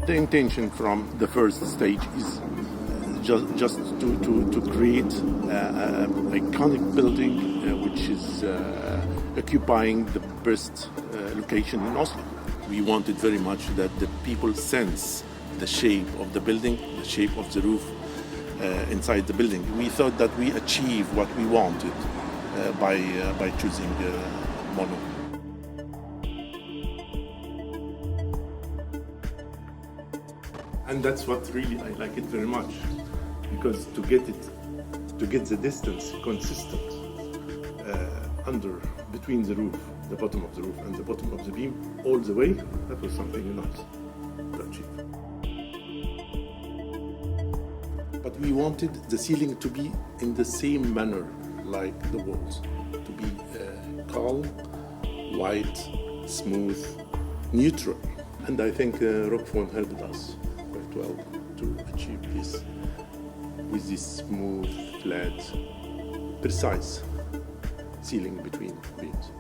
The intention from the first stage is just to create an iconic building which is occupying the best location in Oslo. We wanted very much that the people sense the shape of the building, the shape of the roof inside the building. We thought that we achieved what we wanted by choosing mono. And that's what really I like it very much, because to get the distance consistent between the roof, the bottom of the roof and the bottom of the beam all the way, that was something nice to achieve. But we wanted the ceiling to be in the same manner like the walls, to be calm, white, smooth, neutral. And I think Rockfon helped us quite well to achieve this with this smooth, flat, precise ceiling between beams.